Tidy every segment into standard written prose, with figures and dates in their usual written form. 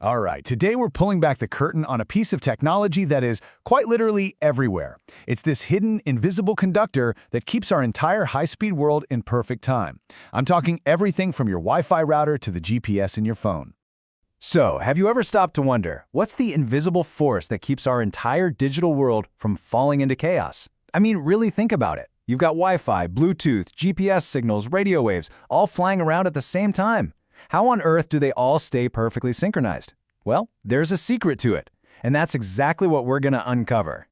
All right, today we're pulling back the curtain on a piece of technology that is quite literally everywhere. It's this hidden, invisible conductor that keeps our entire high-speed world in perfect time. I'm talking everything from your Wi-Fi router to the GPS in your phone. So, have you ever stopped to wonder, what's the invisible force that keeps our entire digital world from falling into chaos? I mean, really think about it. You've got Wi-Fi, Bluetooth, GPS signals, radio waves, all flying around at the same time. How on earth do they all stay perfectly synchronized? Well, there's a secret to it, and that's exactly what we're going to uncover.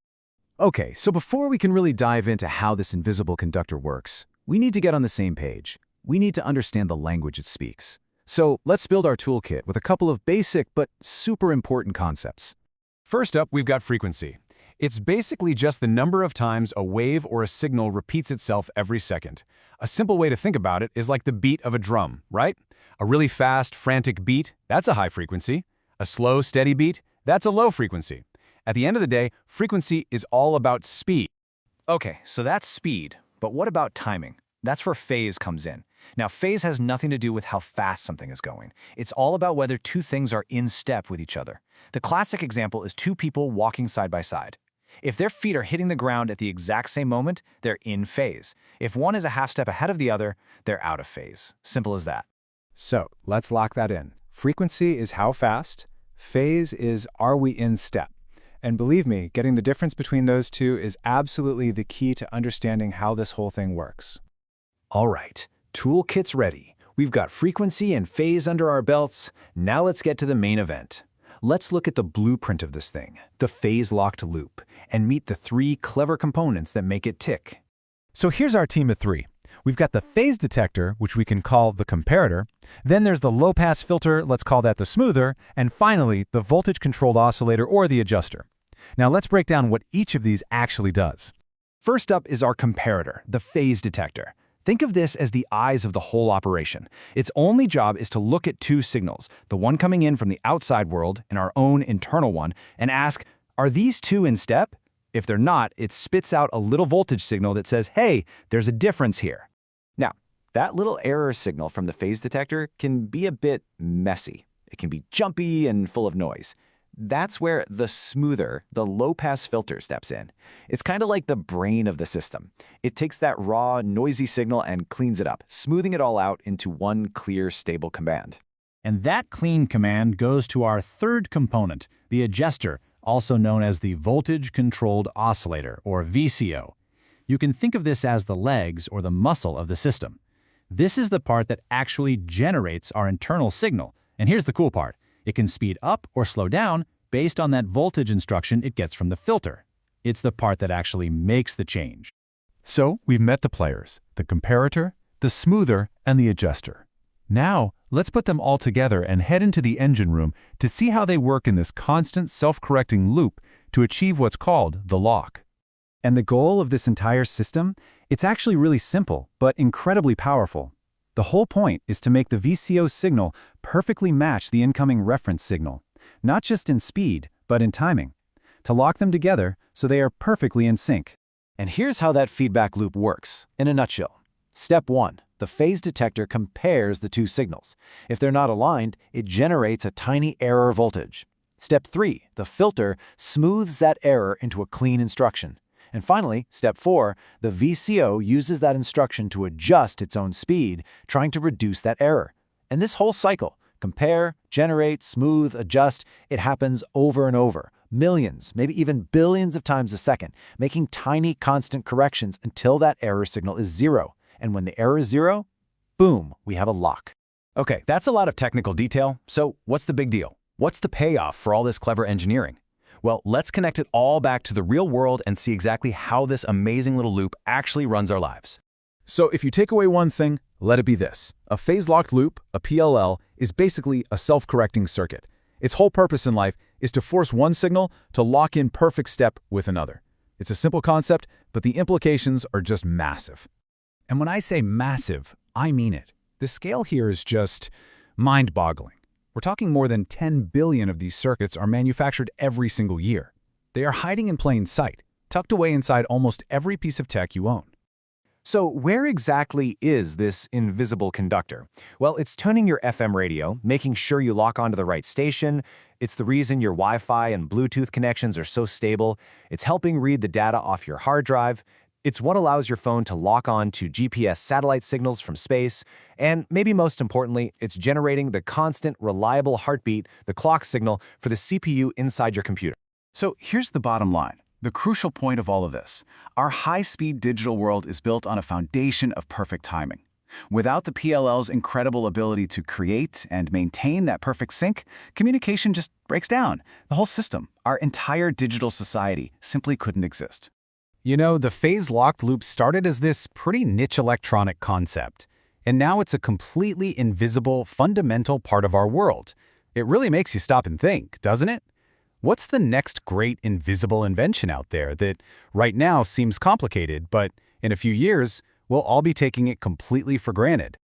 Okay, so before we can really dive into how this invisible conductor works, we need to get on the same page. We need to understand the language it speaks. So let's build our toolkit with a couple of basic but super important concepts. First up, we've got frequency. It's basically just the number of times a wave or a signal repeats itself every second. A simple way to think about it is like the beat of a drum, right? A really fast, frantic beat, that's a high frequency. A slow, steady beat, that's a low frequency. At the end of the day, frequency is all about speed. Okay, so that's speed, but what about timing? That's where phase comes in. Now, phase has nothing to do with how fast something is going. It's all about whether two things are in step with each other. The classic example is two people walking side by side. If their feet are hitting the ground at the exact same moment, they're in phase. If one is a half step ahead of the other, they're out of phase. Simple as that. So let's lock that in. Frequency is how fast, phase is are we in step. And believe me, getting the difference between those two is absolutely the key to understanding how this whole thing works. All right, toolkit's ready. We've got frequency and phase under our belts. Now let's get to the main event. Let's look at the blueprint of this thing, the phase-locked loop, and meet the three clever components that make it tick. So here's our team of three. We've got the phase detector, which we can call the comparator. Then there's the low-pass filter, let's call that the smoother. And finally, the voltage-controlled oscillator or the adjuster. Now let's break down what each of these actually does. First up is our comparator, the phase detector. Think of this as the eyes of the whole operation. Its only job is to look at two signals, the one coming in from the outside world and our own internal one, and ask, are these two in step? If they're not, it spits out a little voltage signal that says, hey, there's a difference here. Now, that little error signal from the phase detector can be a bit messy. It can be jumpy and full of noise. That's where the smoother, the low-pass filter steps in. It's kind of like the brain of the system. It takes that raw, noisy signal and cleans it up, smoothing it all out into one clear, stable command. And that clean command goes to our third component, the adjuster, also known as the voltage-controlled oscillator, or VCO. You can think of this as the legs or the muscle of the system. This is the part that actually generates our internal signal. And here's the cool part. It can speed up or slow down based on that voltage instruction it gets from the filter. It's the part that actually makes the change. So we've met the players, the comparator, the smoother, and the adjuster. Now, let's put them all together and head into the engine room to see how they work in this constant self-correcting loop to achieve what's called the lock. And the goal of this entire system? It's actually really simple, but incredibly powerful. The whole point is to make the VCO signal perfectly match the incoming reference signal, not just in speed, but in timing, to lock them together so they are perfectly in sync. And here's how that feedback loop works, in a nutshell. Step 1. The phase detector compares the two signals. If they're not aligned, it generates a tiny error voltage. Step 3. The filter smooths that error into a clean instruction. And finally, step 4, the VCO uses that instruction to adjust its own speed, trying to reduce that error. And this whole cycle, compare, generate, smooth, adjust, it happens over and over, millions, maybe even billions of times a second, making tiny constant corrections until that error signal is 0. And when the error is 0, boom, we have a lock. Okay, that's a lot of technical detail, so what's the big deal? What's the payoff for all this clever engineering? Well, let's connect it all back to the real world and see exactly how this amazing little loop actually runs our lives. So if you take away one thing, let it be this. A phase-locked loop, a PLL, is basically a self-correcting circuit. Its whole purpose in life is to force one signal to lock in perfect step with another. It's a simple concept, but the implications are just massive. And when I say massive, I mean it. The scale here is just mind-boggling. We're talking more than 10 billion of these circuits are manufactured every single year. They are hiding in plain sight, tucked away inside almost every piece of tech you own. So where exactly is this invisible conductor? Well, it's tuning your FM radio, making sure you lock onto the right station. It's the reason your Wi-Fi and Bluetooth connections are so stable. It's helping read the data off your hard drive. It's what allows your phone to lock on to GPS satellite signals from space. And maybe most importantly, it's generating the constant, reliable heartbeat, the clock signal, for the CPU inside your computer. So here's the bottom line, the crucial point of all of this. Our high-speed digital world is built on a foundation of perfect timing. Without the PLL's incredible ability to create and maintain that perfect sync, communication just breaks down. The whole system, our entire digital society, simply couldn't exist. You know, the phase-locked loop started as this pretty niche electronic concept, and now it's a completely invisible, fundamental part of our world. It really makes you stop and think, doesn't it? What's the next great invisible invention out there that right now seems complicated, but in a few years, we'll all be taking it completely for granted?